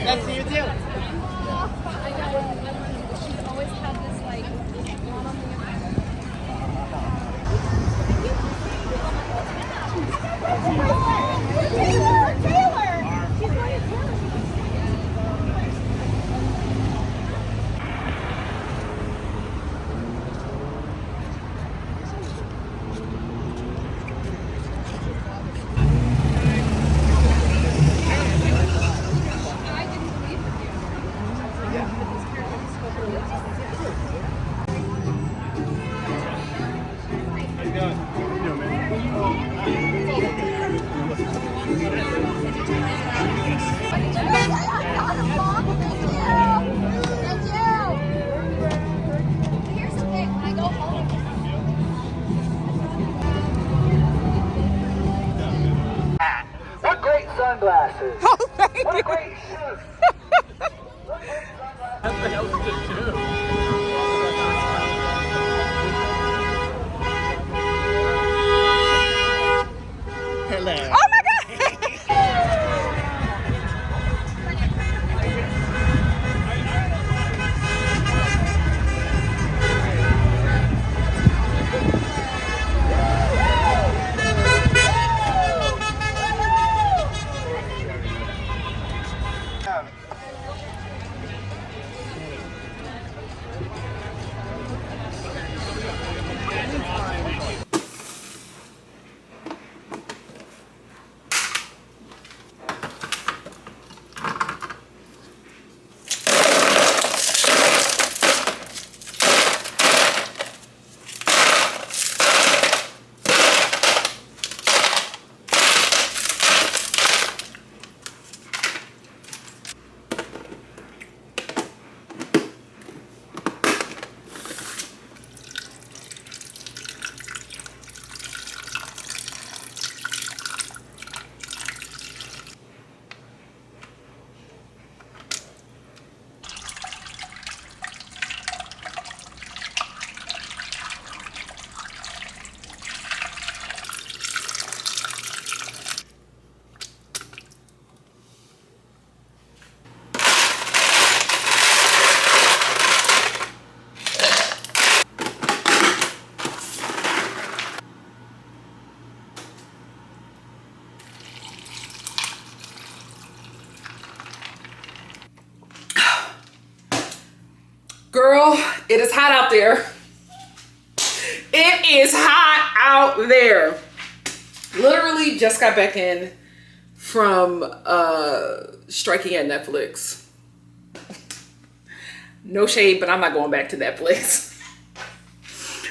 Nice to see you too. What great sunglasses! Oh, thank What a you. great shoes! Hello. Oh my God. Girl, it is hot out there. It is hot out there. Literally just got back in from striking at Netflix. No shade, but I'm not going back to Netflix.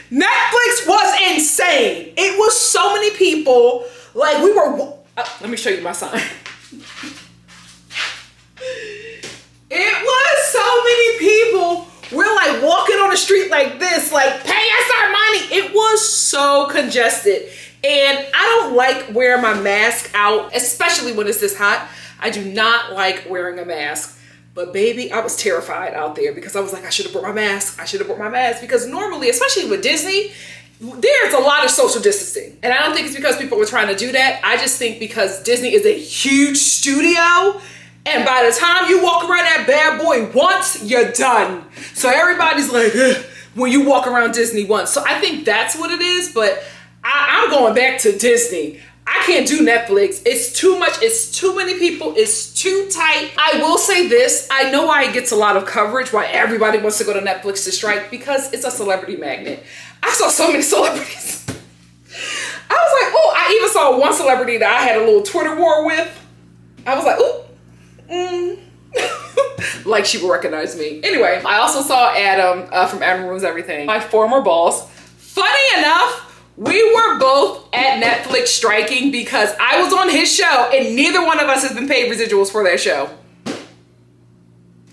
Netflix was insane. It was so many people. Like we were, let me show you my sign. It was so many people. We're like walking on the street like this, like pay us our money. It was so congested. And I don't like wearing my mask out, especially when it's this hot. I do not like wearing a mask. But baby, I was terrified out there because I was like, I should have brought my mask. I should have brought my mask. Because normally, especially with Disney, there's a lot of social distancing. And I don't think it's because people were trying to do that. I just think because Disney is a huge studio. And by the time you walk around that bad boy once, you're done. So everybody's like, ugh, when you walk around Disney once. So I think that's what it is. But I'm going back to Disney. I can't do Netflix. It's too much. It's too many people. It's too tight. I will say this. I know why it gets a lot of coverage, why everybody wants to go to Netflix to strike, because it's a celebrity magnet. I saw so many celebrities. I was like, oh, I even saw one celebrity that I had a little Twitter war with. I was like, ooh. Like she would recognize me. Anyway, I also saw Adam from Adam Ruins Everything, my former boss. Funny enough, we were both at Netflix striking because I was on his show and neither one of us has been paid residuals for that show.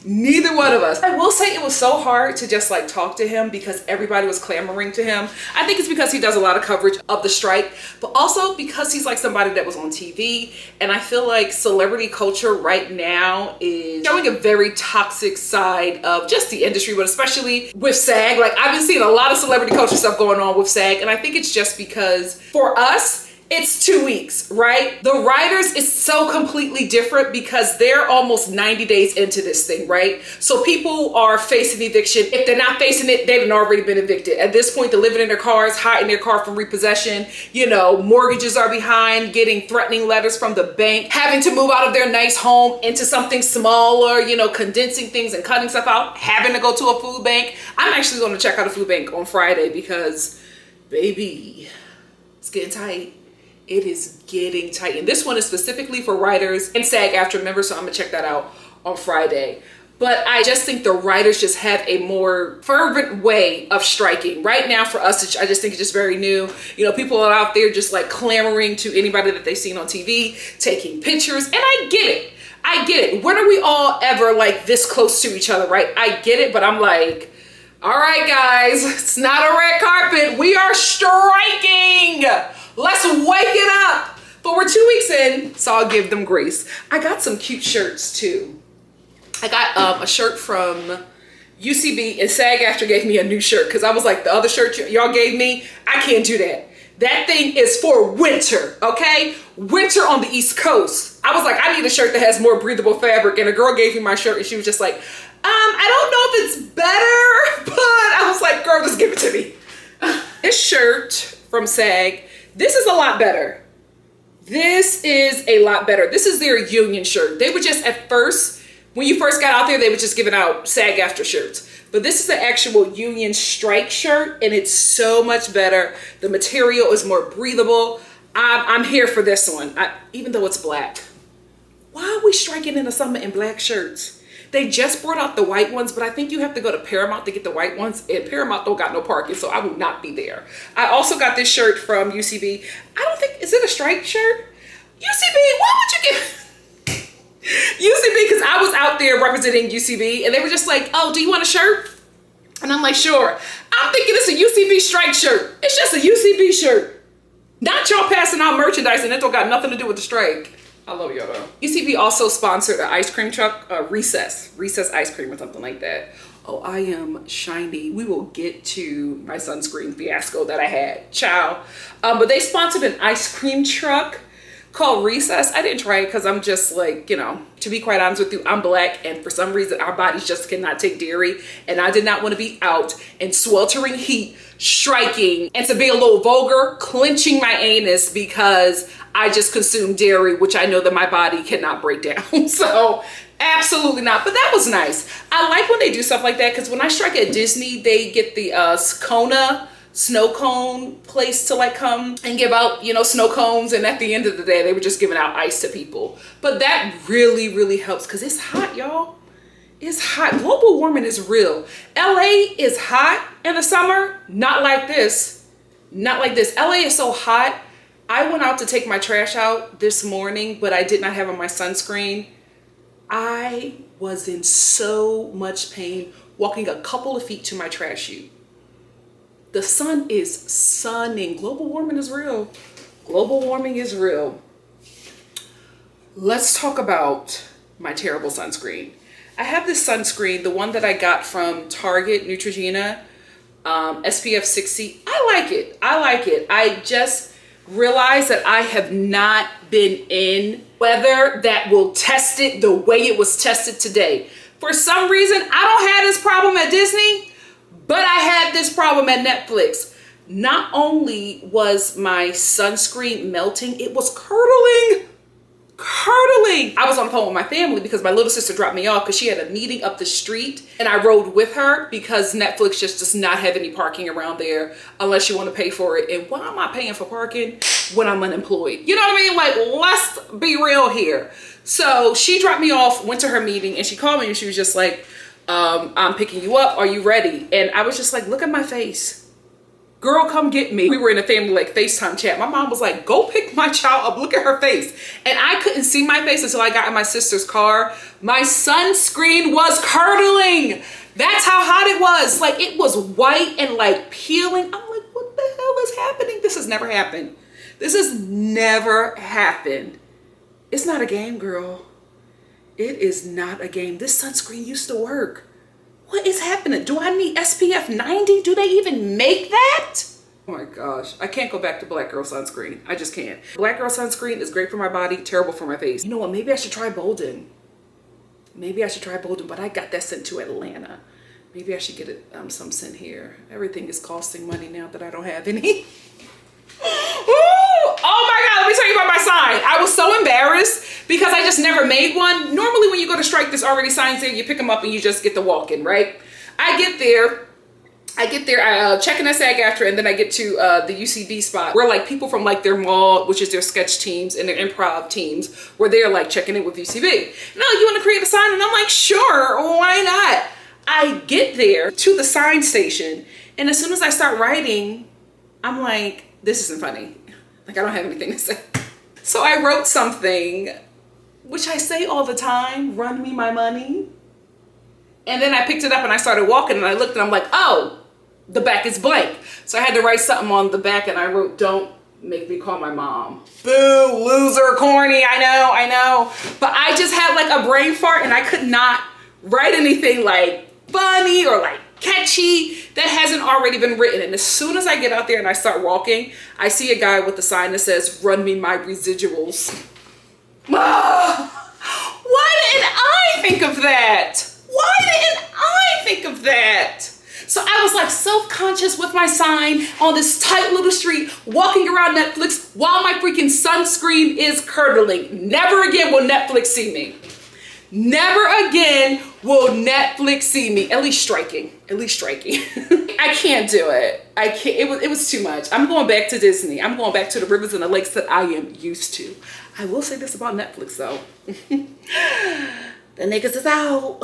Neither one of us. I will say it was so hard to just like talk to him because everybody was clamoring to him. I think it's because he does a lot of coverage of the strike, but also because he's like somebody that was on TV. And I feel like celebrity culture right now is showing a very toxic side of just the industry, but especially with SAG. Like I've been seeing a lot of celebrity culture stuff going on with SAG. And I think it's just because for us, It's 2 weeks, right? The riders is so completely different because they're almost 90 days into this thing, right? So people are facing eviction. If they're not facing it, they've already been evicted. At this point, they're living in their cars, hiding their car from repossession. You know, mortgages are behind, getting threatening letters from the bank, having to move out of their nice home into something smaller, you know, condensing things and cutting stuff out, having to go to a food bank. I'm actually going to check out a food bank on Friday because, baby, it's getting tight. It is getting tight. And this one is specifically for writers and SAG-AFTRA members, so I'm gonna check that out on Friday. But I just think the writers just have a more fervent way of striking. Right now for us, I just think it's just very new. You know, people are out there just like clamoring to anybody that they've seen on TV, taking pictures, and I get it. I get it. When are we all ever like this close to each other, right? I get it, but I'm like, all right, guys, it's not a red carpet. We are striking. Let's wake it up. But we're 2 weeks in, so I'll give them grace. I got some cute shirts too. I got a shirt from UCB, and SAG-AFTRA gave me a new shirt because I was like, the other shirt y'all gave me, I can't do that. That thing is for winter, okay? Winter on the East Coast. I was like, I need a shirt that has more breathable fabric, and a girl gave me my shirt and she was just like, I don't know if it's better, but I was like, girl, just give it to me. This shirt from SAG, this is a lot better. This is a lot better. This is their union shirt. They were just at first, when you first got out there, they were just giving out SAG-AFTRA shirts. But this is an actual union strike shirt, and it's so much better. The material is more breathable. I'm here for this one, even though it's black. Why are we striking in the summer in black shirts? They just brought out the white ones, but I think you have to go to Paramount to get the white ones, and Paramount don't got no parking, so I will not be there. I also got this shirt from UCB. I don't think, is it a strike shirt? UCB, why would you get UCB? Because I was out there representing UCB, and they were just like, oh, do you want a shirt? And I'm like, sure. I'm thinking it's a UCB strike shirt. It's just a UCB shirt. Not y'all passing out merchandise, and it don't got nothing to do with the strike. I love y'all though. UCB also sponsored an ice cream truck, Recess ice cream or something like that. Oh, I am shiny. We will get to my sunscreen fiasco that I had, child. But they sponsored an ice cream truck called Recess. I didn't try it because I'm just like, you know, to be quite honest with you, I'm black, and for some reason our bodies just cannot take dairy, and I did not want to be out in sweltering heat, striking, and to be a little vulgar, clenching my anus because I just consumed dairy, which I know that my body cannot break down. So absolutely not. But that was nice. I like when they do stuff like that, because when I strike at Disney, they get the Kona snow cone place to like come and give out, you know, snow cones, and at the end of the day they were just giving out ice to people. But that really helps because it's hot, y'all. It's hot. Global warming is real. LA is hot in the summer. Not like this. Not like this. LA is so hot. I went out to take my trash out this morning, but I did not have on my sunscreen. I was in so much pain walking a couple of feet to my trash chute. The sun is sunning. Global warming is real. Global warming is real. Let's talk about my terrible sunscreen. I have this sunscreen, the one that I got from Target, Neutrogena, SPF 60. I like it. I like it. I just realized that I have not been in weather that will test it the way it was tested today. For some reason, I don't have this problem at Disney, but I had this problem at Netflix. Not only was my sunscreen melting, it was curdling. I was on the phone with my family because my little sister dropped me off because she had a meeting up the street, and I rode with her because Netflix just does not have any parking around there unless you want to pay for it. And why am I paying for parking when I'm unemployed? You know what I mean? Like, let's be real here. So she dropped me off, went to her meeting, and she called me and she was just like, I'm picking you up. Are you ready? And I was just like, look at my face. Girl, come get me. We were in a family like FaceTime chat. My mom was like, go pick my child up. Look at her face. And I couldn't see my face until I got in my sister's car. My sunscreen was curdling. That's how hot it was. Like, it was white and like peeling. I'm like, what the hell is happening? This has never happened. This has never happened. It's not a game, girl. It is not a game. This sunscreen used to work. What is happening? Do I need SPF 90? Do they even make that? Oh my gosh, I can't go back to black girl sunscreen. I just can't. Black girl sunscreen is great for my body, terrible for my face. You know what, maybe I should try Bolden. Maybe I should try Bolden, but I got that sent to Atlanta. Maybe I should get it, some sent here. Everything is costing money now that I don't have any. Ooh, oh my God, let me tell you about my sign. I was so embarrassed because I just never made one. Normally when you go to strike, there's already signs there. You pick them up and you just get to walk in, right? I get there, I check in at SAG-AFTRA, and then I get to the UCB spot where like people from like their mall, which is their sketch teams and their improv teams, where they're like checking in with UCB. No, you want to create a sign? And I'm like, sure, why not? I get there to the sign station, and as soon as I start writing, I'm like, this isn't funny. Like, I don't have anything to say. So I wrote something, which I say all the time, run me my money. And then I picked it up and I started walking, and I looked and I'm like, oh, the back is blank. So I had to write something on the back, and I wrote, don't make me call my mom. Boo, loser, corny, I know. But I just had like a brain fart, and I could not write anything like funny or like catchy that hasn't already been written. And as soon as I get out there and I start walking, I see a guy with a sign that says, run me my residuals. Why didn't I think of that? Why didn't I think of that? So I was like self-conscious with my sign on this tight little street, walking around Netflix while my freaking sunscreen is curdling. Never again will Netflix see me. Never again will Netflix see me. At least striking. I can't do it. I can't. It was too much. I'm going back to Disney. I'm going back to the rivers and the lakes that I am used to. I will say this about Netflix though. The niggas is out.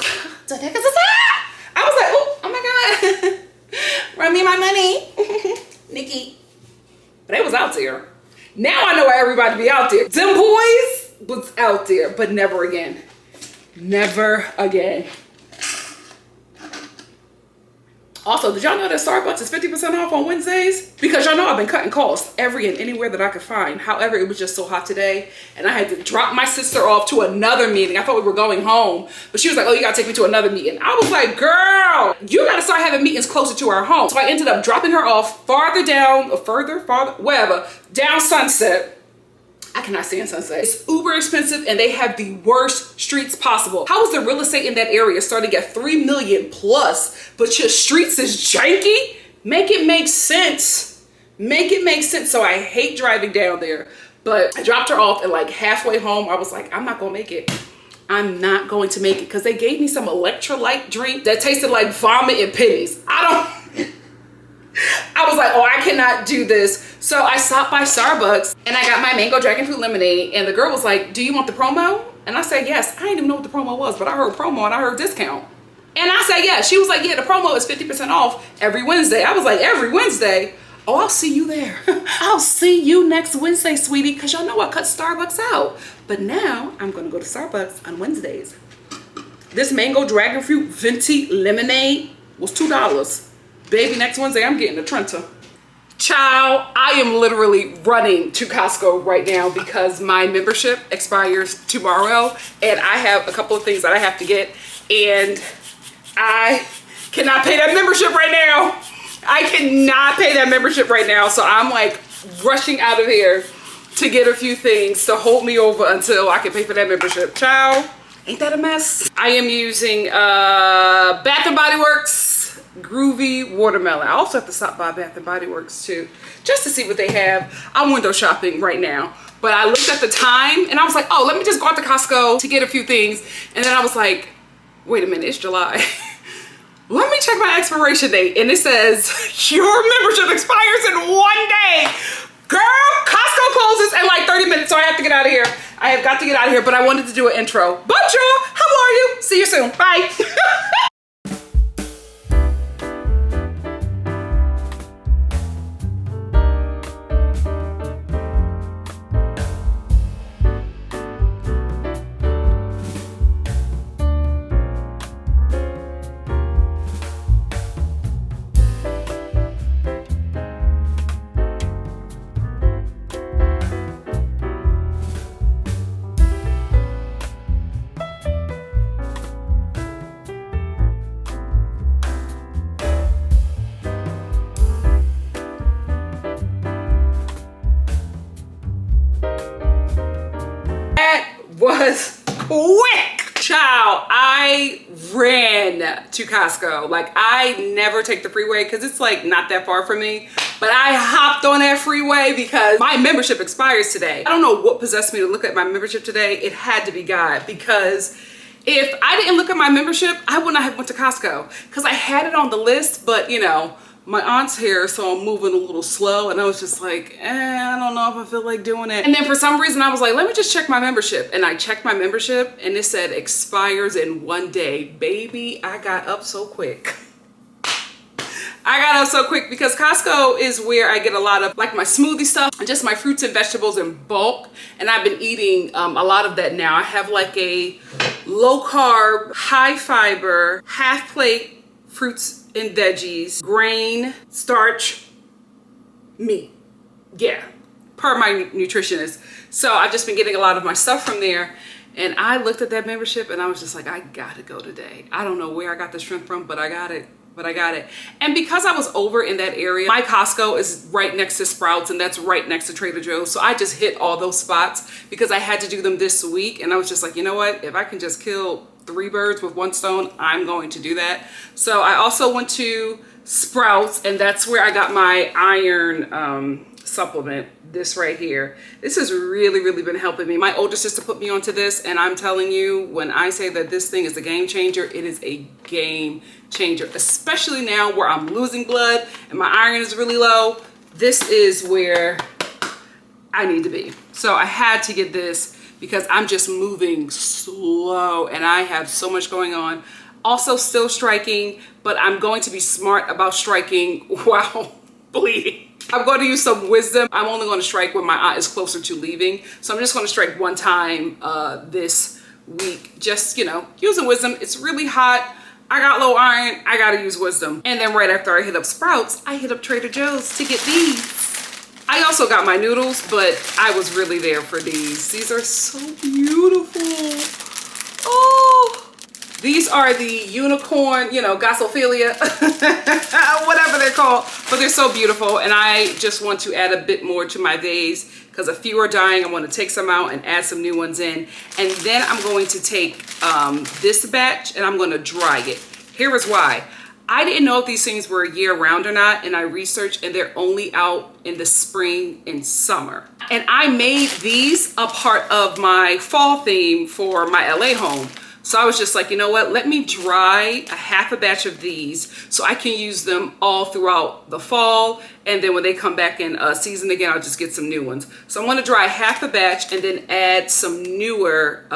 The niggas is out. I was like, oh my God. Run me my money. Nikki. But they was out there. Now I know why everybody be out there. Them boys was out there, but never again. Never again. Also, did y'all know that Starbucks is 50% off on Wednesdays? Because y'all know I've been cutting costs every and anywhere that I could find. However, it was just so hot today, and I had to drop my sister off to another meeting. I thought we were going home, but she was like, oh, you gotta take me to another meeting. I was like, girl, you gotta start having meetings closer to our home. So I ended up dropping her off farther down, or farther, wherever, down Sunset. I cannot stand Sunset. It's uber expensive, and they have the worst streets possible. How is the real estate in that area starting at $3 million plus, but your streets is janky? Make it make sense. Make it make sense. So I hate driving down there, but I dropped her off, and like halfway home, I was like, I'm not gonna make it. I'm not going to make it, because they gave me some electrolyte drink that tasted like vomit and pennies. I was like, oh, I cannot do this. So I stopped by Starbucks and I got my mango dragon fruit lemonade, and the girl was like, do you want the promo? And I said, yes. I didn't even know what the promo was, but I heard promo and I heard discount. And I said, yeah. She was like, yeah, the promo is 50% off every Wednesday. I was like, every Wednesday? Oh, I'll see you there. I'll see you next Wednesday, sweetie, because y'all know I cut Starbucks out. But now I'm going to go to Starbucks on Wednesdays. This mango dragon fruit venti lemonade was $2. Baby, next Wednesday, I'm getting a Trenta. Child, I am literally running to Costco right now because my membership expires tomorrow, and I have a couple of things that I have to get, and I cannot pay that membership right now. I cannot pay that membership right now, so I'm like rushing out of here to get a few things to hold me over until I can pay for that membership. Child, ain't that a mess? I am using Bath and Body Works Groovy Watermelon. I also have to stop by Bath and Body Works too, just to see what they have. I'm window shopping right now, but I looked at the time and I was like, oh, let me just go out to Costco to get a few things. And then I was like, wait a minute, it's July. Let me check my expiration date, and it says your membership expires in 1 day. Girl, Costco closes in like 30 minutes, so I have to get out of here. I have got to get out of here, but I wanted to do an intro. Bonjour, how are you? See you soon, bye. was quick. Child, I ran to Costco. Like, I never take the freeway because it's like not that far from me. But I hopped on that freeway because my membership expires today. I don't know what possessed me to look at my membership today. It had to be God, because if I didn't look at my membership, I would not have went to Costco because I had it on the list, but you know, my aunt's here, so I'm moving a little slow, and I was just like, I don't know if I feel like doing it. And then for some reason I was like, let me just check my membership. And I checked my membership and it said expires in 1 day. Baby, I got up so quick. I got up so quick because Costco is where I get a lot of like my smoothie stuff, just my fruits and vegetables in bulk. And I've been eating a lot of that now. I have like a low carb, high fiber, half plate fruits and veggies, grain, starch, meat. Yeah, per my nutritionist. So I've just been getting a lot of my stuff from there. And I looked at that membership and I was just like, I gotta go today. I don't know where I got the strength from, but I got it. And because I was over in that area, my Costco is right next to Sprouts, and that's right next to Trader Joe's. So I just hit all those spots because I had to do them this week. And I was just like, you know what? If I can just kill 3 birds with 1 stone, I'm going to do that. So I also went to Sprouts, and that's where I got my iron supplement, this right here. This has really been helping me. My older sister put me onto this, and I'm telling you, when I say that this thing is a game changer, it is a game changer, especially now where I'm losing blood and my iron is really low. This is where I need to be. So I had to get this because I'm just moving slow and I have so much going on. Also still striking, but I'm going to be smart about striking while bleeding. I'm going to use some wisdom. I'm only going to strike when my aunt is closer to leaving. So I'm just going to strike 1 time this week. Just, you know, using wisdom. It's really hot. I got low iron. I got to use wisdom. And then right after I hit up Sprouts, I hit up Trader Joe's to get these. I also got my noodles, but I was really there for these. These are so beautiful. Oh. These are the unicorn, you know, Gossophilia, whatever they're called, but they're so beautiful. And I just want to add a bit more to my vase because a few are dying. I want to take some out and add some new ones in. And then I'm going to take this batch and I'm going to dry it. Here is why. I didn't know if these things were year round or not, and I researched and they're only out in the spring and summer. And I made these a part of my fall theme for my LA home. So I was just like, you know what, let me dry a half a batch of these so I can use them all throughout the fall. And then when they come back in season again, I'll just get some new ones. So I'm gonna dry half a batch and then add some newer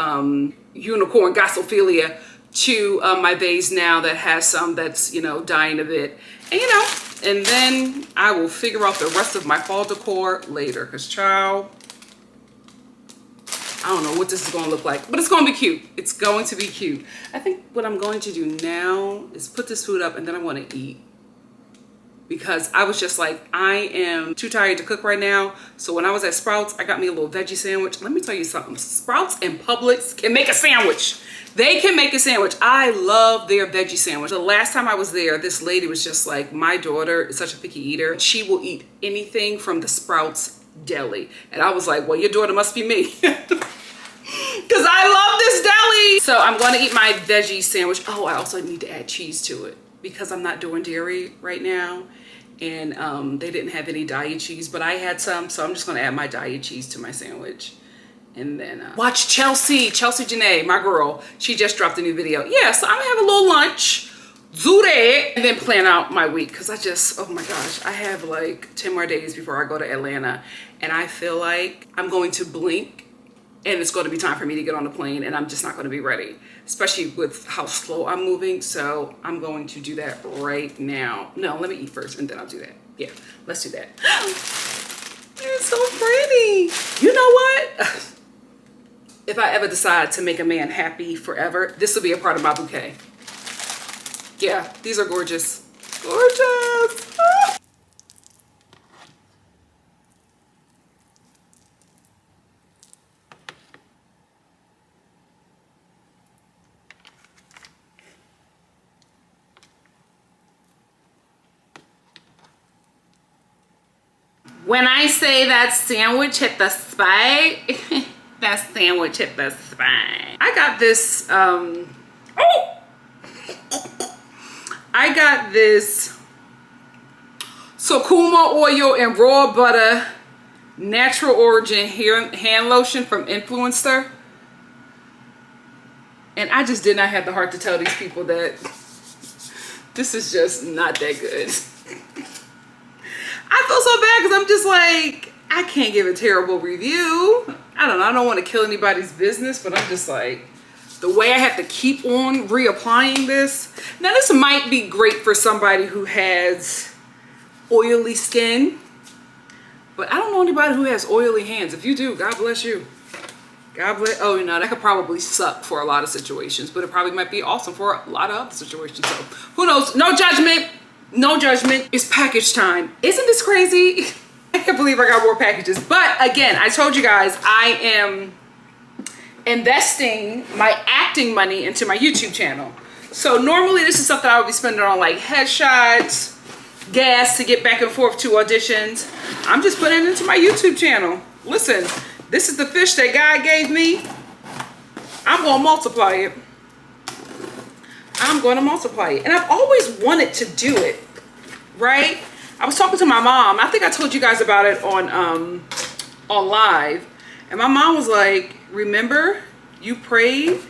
unicorn Gossophilia to my vase now that has some that's, you know, dying a bit. And you know, and then I will figure out the rest of my fall decor later, because child, I don't know what this is going to look like, but it's going to be cute. It's going to be cute. I think what I'm going to do now is put this food up and then I want to eat. Because I was just like, I am too tired to cook right now. So when I was at Sprouts, I got me a little veggie sandwich. Let me tell you something. Sprouts and Publix can make a sandwich. They can make a sandwich. I love their veggie sandwich. The last time I was there, this lady was just like, my daughter is such a picky eater. She will eat anything from the Sprouts deli. And I was like, well, your daughter must be me. Because I love this deli. So I'm going to eat my veggie sandwich. Oh, I also need to add cheese to it because I'm not doing dairy right now. And they didn't have any diet cheese, but I had some. So I'm just going to add my diet cheese to my sandwich. And then watch Chelsea Janae, my girl. She just dropped a new video. Yeah, so I'm going to have a little lunch. Do that. And then plan out my week. Because I just, oh my gosh, I have like 10 more days before I go to Atlanta. And I feel like I'm going to blink. And it's going to be time for me to get on the plane, and I'm just not going to be ready, especially with how slow I'm moving. So I'm going to do that right now. No, let me eat first, and then I'll do that. Yeah, let's do that. It's so pretty. You know what? If I ever decide to make a man happy forever, this will be a part of my bouquet. Yeah, these are gorgeous. Gorgeous. Ah. When I say that sandwich hit the spot, that sandwich hit the spine. I got this, I got this Sukuma oil and raw butter natural origin hand lotion from Influencer. And I just did not have the heart to tell these people that this is just not that good. I feel so bad because I'm just like, I can't give a terrible review. I don't know, I don't want to kill anybody's business, but I'm just like, the way I have to keep on reapplying this. Now this might be great for somebody who has oily skin, but I don't know anybody who has oily hands. If you do, God bless you. God bless. Oh, you know, that could probably suck for a lot of situations, but it probably might be awesome for a lot of other situations. So who knows? No judgment. No judgment. It's package time. Isn't this crazy? I can't believe I got more packages. But again, I told you guys I am investing my acting money into my YouTube channel. So normally this is something I would be spending on like headshots, gas to get back and forth to auditions. I'm just putting it into my YouTube channel. Listen, this is the fish that God gave me. I'm gonna multiply it. I'm gonna multiply it. And I've always wanted to do it, right? I was talking to my mom. I think I told you guys about it on live. And my mom was like, remember, you prayed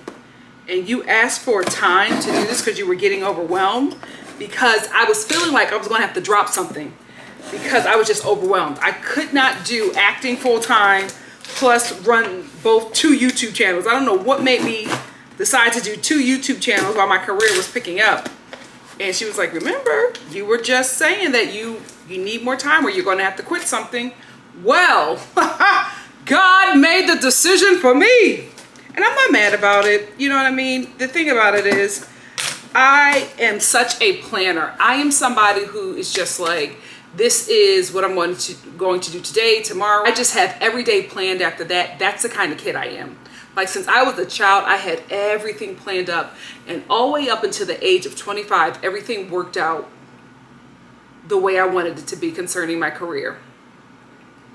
and you asked for time to do this because you were getting overwhelmed, because I was feeling like I was gonna have to drop something because I was just overwhelmed. I could not do acting full time plus run both 2 YouTube channels. I don't know what made me decide to do 2 YouTube channels while my career was picking up. And she was like, remember, you were just saying that you need more time or you're gonna have to quit something. Well, God made the decision for me. And I'm not mad about it. You know what I mean? The thing about it is, I am such a planner. I am somebody who is just like, this is what I'm going to do today, tomorrow. I just have every day planned after that. That's the kind of kid I am. Like since I was a child, I had everything planned up. And all the way up until the age of 25, everything worked out the way I wanted it to be concerning my career.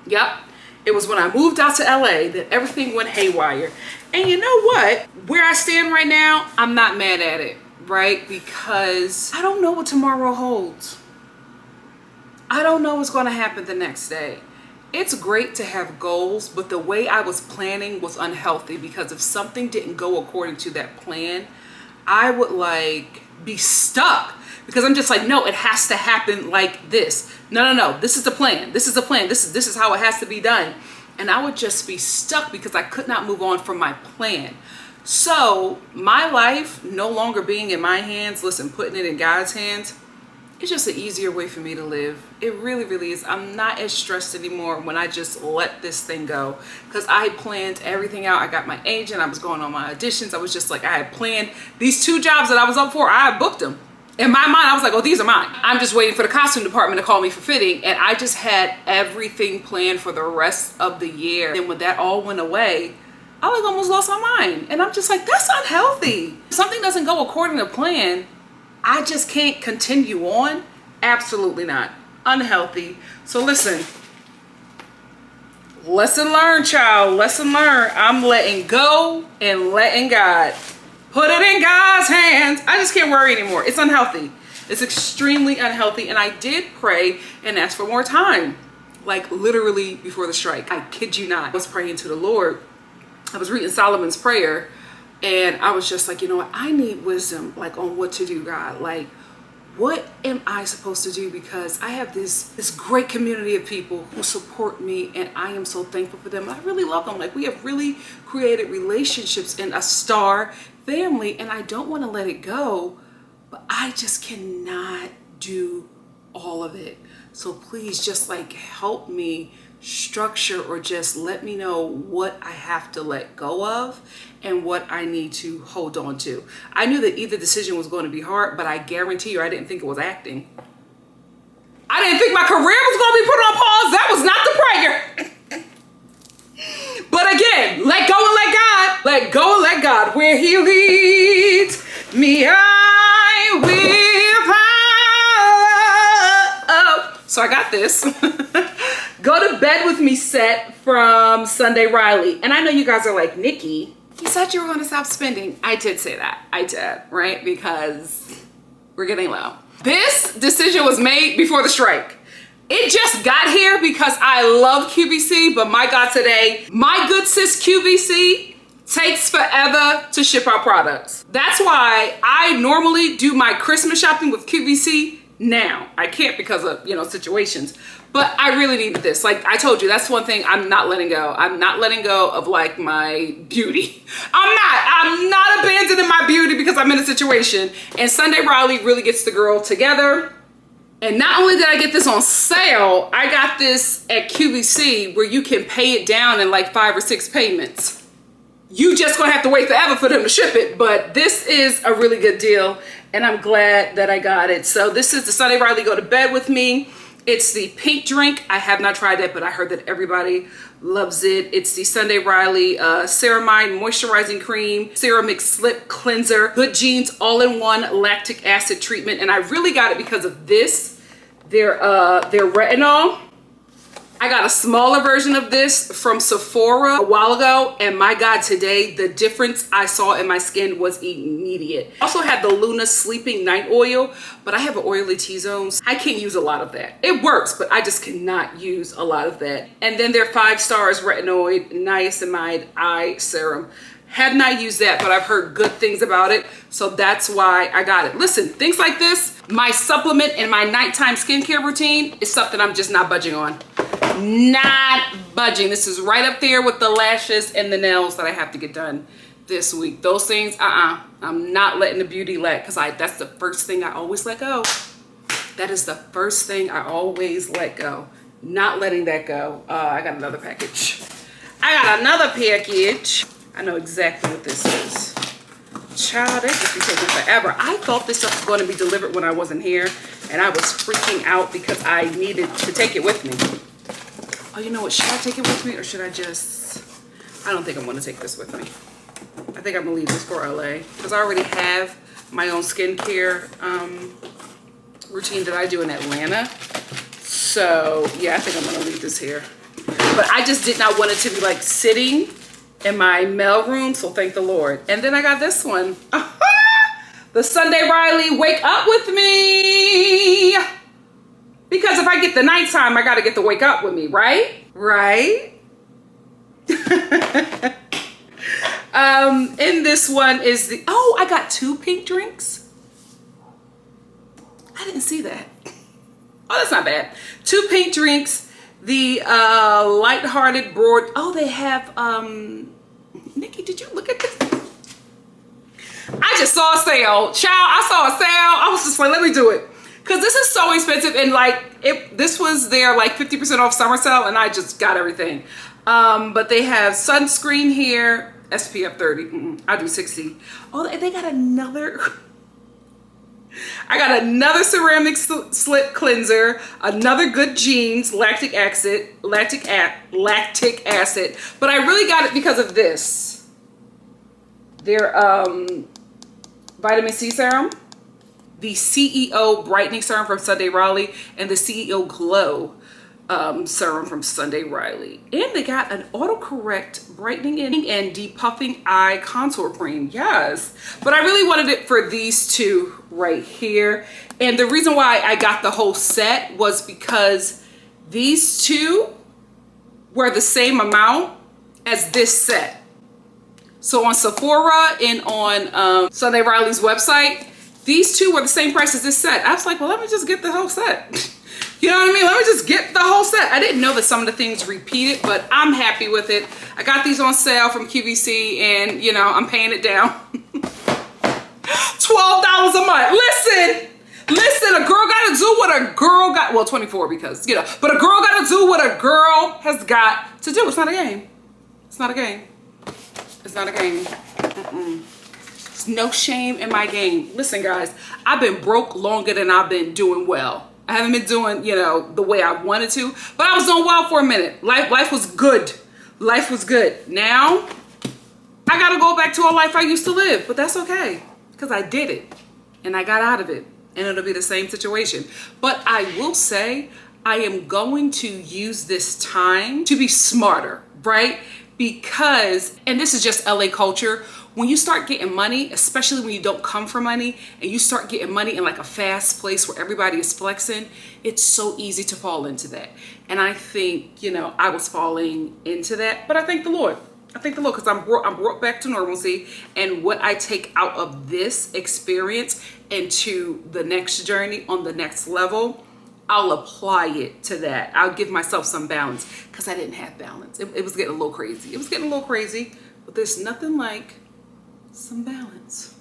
Yep. It was when I moved out to LA that everything went haywire. And you know what? Where I stand right now, I'm not mad at it, right? Because I don't know what tomorrow holds. I don't know what's going to happen the next day. It's great to have goals, but the way I was planning was unhealthy, because if something didn't go according to that plan, I would like be stuck, because I'm just like, no, it has to happen like this. No. This is the plan. This is the plan. This is how it has to be done. And I would just be stuck because I could not move on from my plan. So my life no longer being in my hands, listen, putting it in God's hands, it's just an easier way for me to live. It really, really is. I'm not as stressed anymore when I just let this thing go, because I planned everything out. I got my agent. I was going on my auditions. I was just like, I had planned these 2 jobs that I was up for. I had booked them. In my mind, I was like, oh, these are mine. I'm just waiting for the costume department to call me for fitting. And I just had everything planned for the rest of the year. And when that all went away, I like almost lost my mind. And I'm just like, that's unhealthy. If something doesn't go according to plan, I just can't continue on. Absolutely not. Unhealthy. So listen, lesson learned, child. Lesson learned. I'm letting go and letting God. Put it in God's hands. I just can't worry anymore. It's unhealthy. It's extremely unhealthy. And I did pray and ask for more time. Like literally before the strike. I kid you not. I was praying to the Lord. I was reading Solomon's prayer. And I was just like, you know what? I need wisdom, like on what to do, God. Like, what am I supposed to do? Because I have this great community of people who support me, and I am so thankful for them. I really love them. Like, we have really created relationships in a star family, and I don't want to let it go, but I just cannot do all of it. So please just like help me structure, or just let me know what I have to let go of and what I need to hold on to. I knew that either decision was going to be hard, but I guarantee you I didn't think it was acting. I didn't think my career was going to be put on pause. That was not the prayer. But again, let go and let God. Let go and let God. Where he leads me, I will follow. So I got this. Go to Bed With Me set from Sunday Riley. And I know you guys are like, Nikki, you said you were going to stop spending. I did say that. I did, right? Because we're getting low. This decision was made before the strike. It just got here because I love QVC, but my God, today, my good sis QVC takes forever to ship our products. That's why I normally do my Christmas shopping with QVC now. I can't because of, situations, but I really needed this. Like I told you, that's one thing I'm not letting go. I'm not letting go of like my beauty. I'm not abandoning my beauty because I'm in a situation, and Sunday Riley really gets the girl together. And not only did I get this on sale, I got this at QVC where you can pay it down in like 5 or 6 payments. You just gonna have to wait forever for them to ship it, but this is a really good deal and I'm glad that I got it. So this is the Sunday Riley Go to Bed With Me. It's the pink drink. I have not tried that, but I heard that everybody loves it. It's the Sunday Riley Ceramide Moisturizing Cream, Ceramic Slip Cleanser, Good Genes All-in-One Lactic Acid Treatment. And I really got it because of this, their retinol. I got a smaller version of this from Sephora a while ago, and my God, today the difference I saw in my skin was immediate. I also had the Luna Sleeping Night Oil, but I have an oily T-zone. I can't use a lot of that. It works, but I just cannot use a lot of that. And then their 5 stars retinoid niacinamide eye serum. Have not used that, but I've heard good things about it, so that's why I got it. Listen, things like this, my supplement in my nighttime skincare routine is something I'm just not budging on. Not budging. This is right up there with the lashes and the nails that I have to get done this week. Those things, I'm not letting the beauty let, because that's the first thing I always let go. That is the first thing I always let go. Not letting that go. I got another package. I know exactly what this is. Child, they just be taking forever. I thought this stuff was going to be delivered when I wasn't here, and I was freaking out because I needed to take it with me. Oh, you know what? Should I take it with me, or should I just... I don't think I'm going to take this with me. I think I'm going to leave this for LA, because I already have my own skincare routine that I do in Atlanta. So, yeah, I think I'm going to leave this here. But I just did not want it to be like sitting in my mail room, so thank the Lord. And then I got this one. The Sunday Riley Wake Up With Me. Because if I get the nighttime, I got to get the wake up with me, right? Right? In this one is the... Oh, I got 2 pink drinks. I didn't see that. Oh, that's not bad. 2 pink drinks. The lighthearted broad... Oh, they have... Nikki, did you look at this? I just saw a sale. Child, I saw a sale. I was just like, let me do it. Because this is so expensive, and like this was their like 50% off summer sale, and I just got everything. But they have sunscreen here, SPF 30. I do 60. Oh, they got another. I got another ceramic slip cleanser, another Good Genes lactic acid. But I really got it because of this. Their vitamin C serum, the CEO Brightening Serum from Sunday Riley, and the CEO Glow serum from Sunday Riley. And they got an autocorrect brightening and depuffing eye contour cream. Yes, but I really wanted it for these 2 right here. And the reason why I got the whole set was because these 2 were the same amount as this set. So on Sephora and on Sunday Riley's website, these 2 were the same price as this set. I was like, well, let me just get the whole set. You know what I mean? Let me just get the whole set. I didn't know that some of the things repeated, but I'm happy with it. I got these on sale from QVC, and you know, I'm paying it down. $12 a month. Listen, a girl gotta do what a girl got, well, 24 because, you know, but a girl gotta do what a girl has got to do. It's not a game. It's not a game. It's not a game. There's no shame in my game. Listen, guys, I've been broke longer than I've been doing well. I haven't been doing, you know, the way I wanted to, but I was doing well for a minute. Life was good. Life was good. Now, I gotta go back to a life I used to live, but that's okay, because I did it, and I got out of it, and it'll be the same situation. But I will say, I am going to use this time to be smarter, right? Because, and this is just LA culture, when you start getting money, especially when you don't come for money and you start getting money in like a fast place where everybody is flexing, it's so easy to fall into that. And I think, you know, I was falling into that, but I thank the Lord. I thank the Lord because I'm brought back to normalcy, and what I take out of this experience into the next journey on the next level, I'll apply it to that. I'll give myself some balance because I didn't have balance. It was getting a little crazy. It was getting a little crazy, but there's nothing like some balance.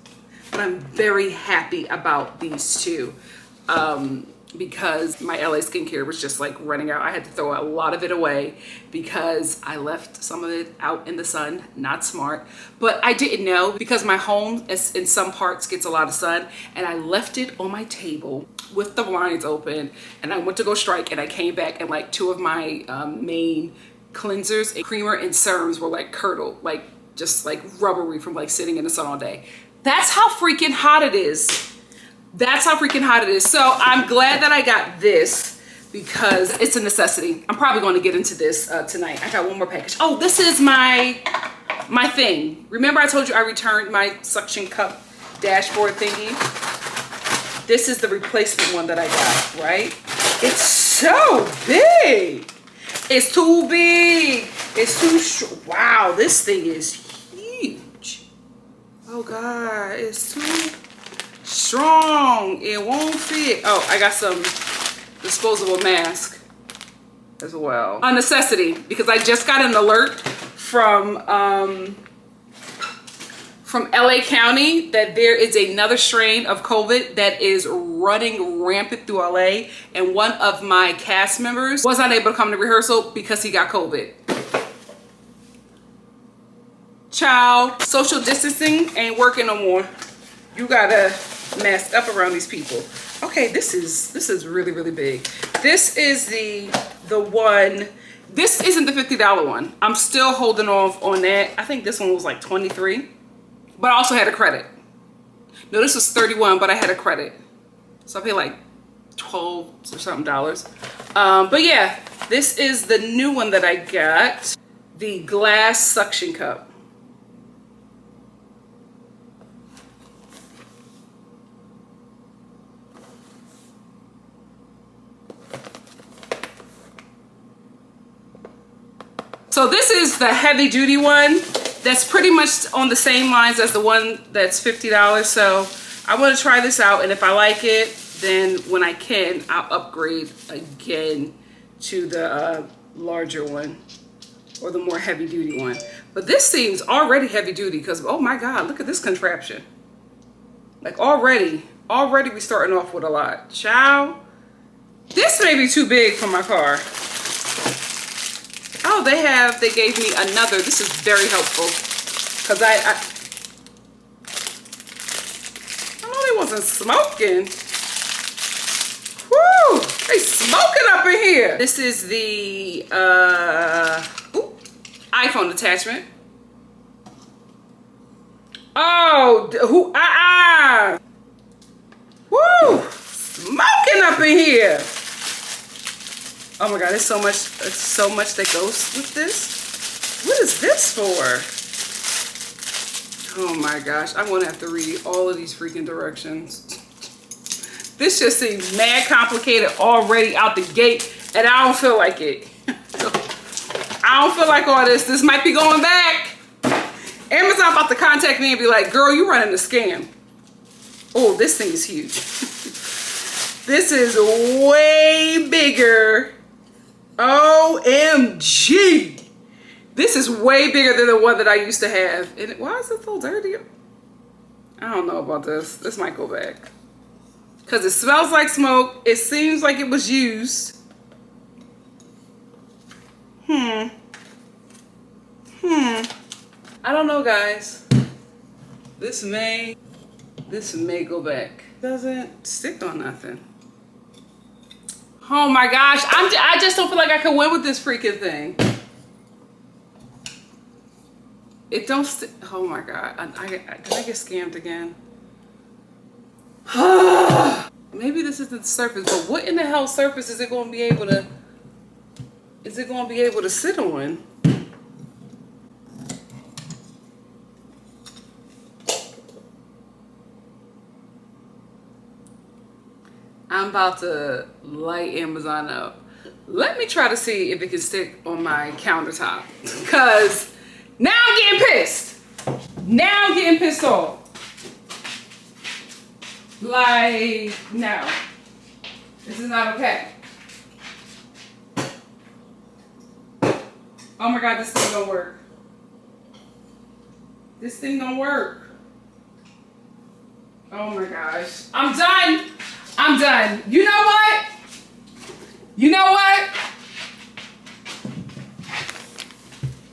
But I'm very happy about these two because my LA skincare was just like running out. I had to throw a lot of it away because I left some of it out in the sun. Not smart, but I didn't know because my home in some parts gets a lot of sun, and I left it on my table with the blinds open, and I went to go strike, and I came back and like two of my main cleansers and creamer and serums were like curdled, like just like rubbery from like sitting in the sun all day. That's how freaking hot it is. That's how freaking hot it is. So I'm glad that I got this because it's a necessity. I'm probably going to get into this tonight. I got one more package. Oh, this is my thing. Remember I told you I returned my suction cup dashboard thingy? This is the replacement one that I got, right? It's so big. It's too big. It's too wow, this thing is huge. Oh God, it's too strong. It won't fit. Oh, I got some disposable mask as well. A necessity because I just got an alert from LA County that there is another strain of COVID that is running rampant through LA, and one of my cast members was not able to come to rehearsal because he got COVID. Child, social distancing ain't working no more. You gotta mask up around these people. Okay, this is really, really big. This is the one. This isn't the $50 one. I'm still holding off on that. I think this one was like $23, but I also had a credit. No, this was $31, but I had a credit, so I paid like $12 or something dollars. But yeah, this is the new one that I got, the glass suction cup. So this is the heavy duty one that's pretty much on the same lines as the one that's $50. So I want to try this out, and if I like it, then when I can, I'll upgrade again to the larger one or the more heavy duty one. But this seems already heavy duty because, oh my God, look at this contraption. Like already we starting off with a lot. Child, this may be too big for my car. Oh, they gave me another. This is very helpful because I know they wasn't smoking. Woo, they smoking up in here. This is the iPhone attachment. Oh, woo, smoking up in here. Oh my God, there's so much that goes with this. What is this for? Oh my gosh, I'm gonna have to read all of these freaking directions. This just seems mad complicated already out the gate, and I don't feel like it. I don't feel like all this. This might be going back. Amazon about to contact me and be like, girl, you running a scam. Oh, this thing is huge. This is way bigger. OMG. This is way bigger than the one that I used to have. And why is it so dirty? I don't know about this. This might go back. Because it smells like smoke. It seems like it was used. I don't know, guys. This may go back. Doesn't stick on nothing. Oh my gosh, I just don't feel like I can win with this freaking thing. It don't stick. Oh my God, did I get scammed again? maybe this isn't the surface, but what in the hell surface is it going to be able to, sit on? I'm about to light Amazon up. Let me try to see if it can stick on my countertop. Because now I'm getting pissed. Now I'm getting pissed off. Like, no. This is not okay. Oh my God, this thing don't work. This thing don't work. Oh my gosh. I'm done. I'm done. You know what? You know what?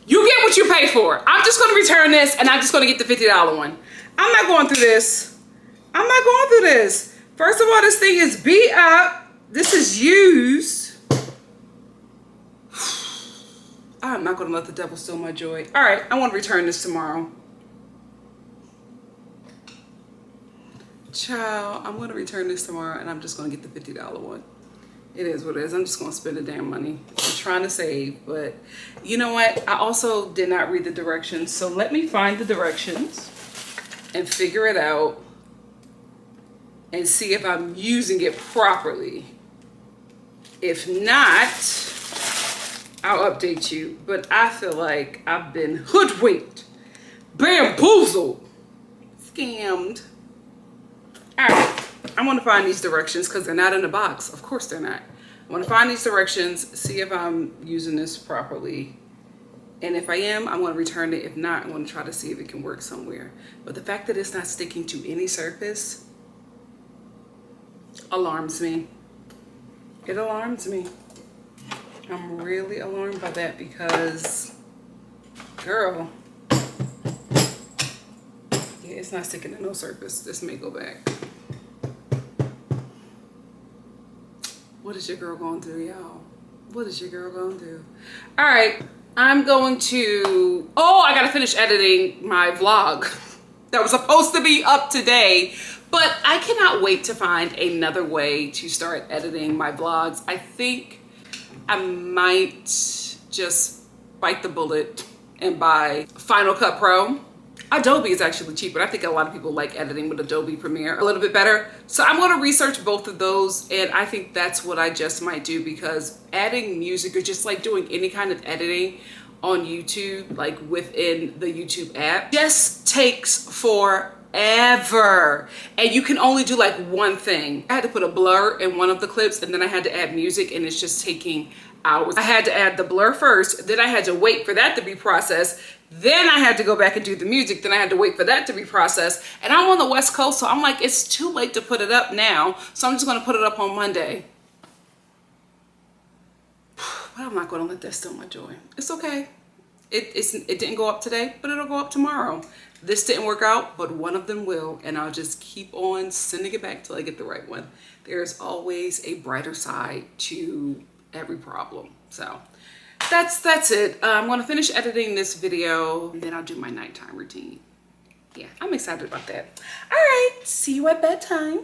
You get what you pay for. I'm just going to return this and I'm just going to get the $50 one. I'm not going through this. I'm not going through this. First of all, this thing is beat up. This is used. I'm not going to let the devil steal my joy. All right, I want to return this tomorrow. Child, I'm going to return this tomorrow and I'm just going to get the $50 one. It is what it is. I'm just going to spend the damn money. I'm trying to save, but you know what? I also did not read the directions. So let me find the directions and figure it out and see if I'm using it properly. If not, I'll update you. But I feel like I've been hoodwinked, bamboozled, scammed. All right, I want to find these directions because they're not in the box. Of course they're not. I want to find these directions, see if I'm using this properly. And if I am, I'm going to return it. If not, I'm going to try to see if it can work somewhere. But the fact that it's not sticking to any surface alarms me. It alarms me. I'm really alarmed by that because, girl, yeah, it's not sticking to no surface. This may go back. What is your girl going through, y'all? What is your girl going through? All right, I'm going to, I gotta finish editing my vlog that was supposed to be up today, but I cannot wait to find another way to start editing my vlogs. I think I might just bite the bullet and buy Final Cut Pro. Adobe is actually cheaper. I think a lot of people like editing with Adobe Premiere a little bit better. So I'm going to research both of those, and I think that's what I just might do, because adding music or just like doing any kind of editing on YouTube, like within the YouTube app, just takes forever. And you can only do like one thing. I had to put a blur in one of the clips, and then I had to add music, and it's just taking hours. I had to add the blur first, then I had to wait for that to be processed. Then I had to go back and do the music. Then I had to wait for that to be processed. And I'm on the West Coast, so I'm like, it's too late to put it up now. So I'm just going to put it up on Monday. But I'm not going to let that steal my joy. It's okay. It didn't go up today, but it'll go up tomorrow. This didn't work out, but one of them will. And I'll just keep on sending it back till I get the right one. There's always a brighter side to every problem. So that's it. I'm going to finish editing this video and then I'll do my nighttime routine. Yeah, I'm excited about that. All right, see you at bedtime.